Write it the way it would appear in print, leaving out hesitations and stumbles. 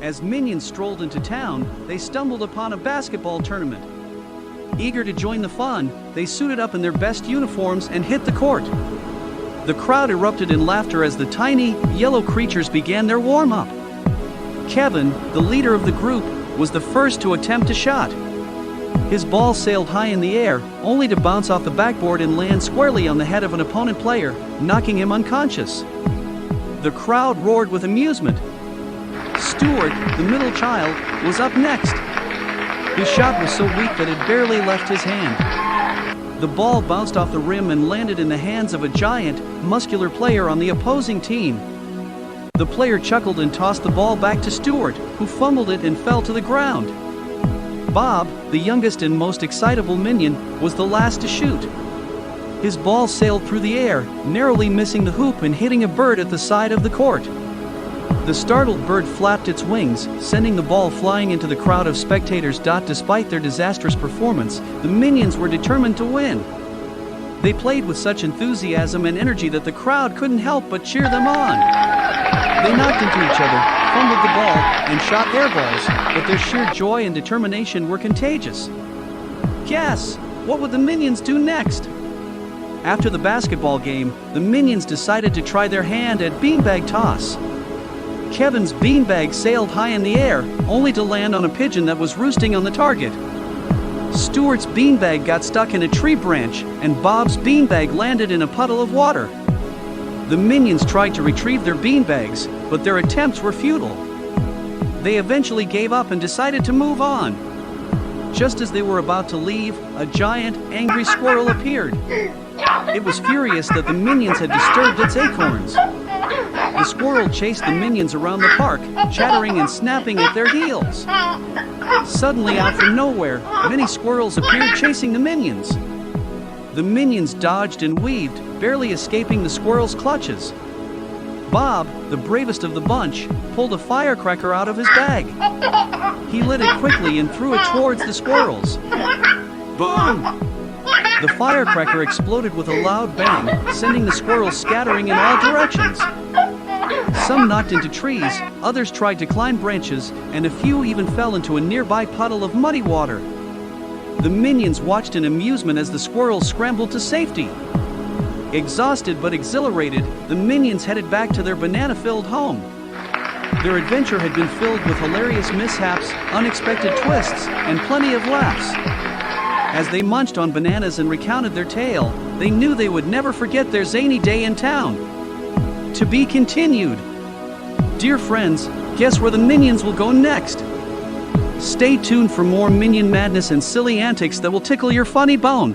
As minions strolled into town, they stumbled upon a basketball tournament. Eager to join the fun, they suited up in their best uniforms and hit the court. The crowd erupted in laughter as the tiny, yellow creatures began their warm-up. Kevin, the leader of the group, was the first to attempt a shot. His ball sailed high in the air, only to bounce off the backboard and land squarely on the head of an opponent player, knocking him unconscious. The crowd roared with amusement. Stuart, the middle child, was up next. His shot was so weak that it barely left his hand. The ball bounced off the rim and landed in the hands of a giant, muscular player on the opposing team. The player chuckled and tossed the ball back to Stuart, who fumbled it and fell to the ground. Bob, the youngest and most excitable minion, was the last to shoot. His ball sailed through the air, narrowly missing the hoop and hitting a bird at the side of the court. The startled bird flapped its wings, sending the ball flying into the crowd of spectators. Despite their disastrous performance, the minions were determined to win. They played with such enthusiasm and energy that the crowd couldn't help but cheer them on. They knocked into each other, fumbled the ball, and shot air balls, but their sheer joy and determination were contagious. Guess, what would the minions do next? After the basketball game, the minions decided to try their hand at beanbag toss. Kevin's beanbag sailed high in the air, only to land on a pigeon that was roosting on the target. Stuart's beanbag got stuck in a tree branch, and Bob's beanbag landed in a puddle of water. The minions tried to retrieve their beanbags, but their attempts were futile. They eventually gave up and decided to move on. Just as they were about to leave, a giant, angry squirrel appeared. It was furious that the minions had disturbed its acorns. The squirrel chased the minions around the park, chattering and snapping at their heels. Suddenly, out from nowhere, many squirrels appeared chasing the minions. The minions dodged and weaved, barely escaping the squirrel's clutches. Bob, the bravest of the bunch, pulled a firecracker out of his bag. He lit it quickly and threw it towards the squirrels. Boom! The firecracker exploded with a loud bang, sending the squirrels scattering in all directions. Some knocked into trees, others tried to climb branches, and a few even fell into a nearby puddle of muddy water. The minions watched in amusement as the squirrels scrambled to safety. Exhausted but exhilarated, the minions headed back to their banana-filled home. Their adventure had been filled with hilarious mishaps, unexpected twists, and plenty of laughs. As they munched on bananas and recounted their tale, they knew they would never forget their zany day in town. To be continued. Dear friends, guess where the minions will go next? Stay tuned for more minion madness and silly antics that will tickle your funny bone.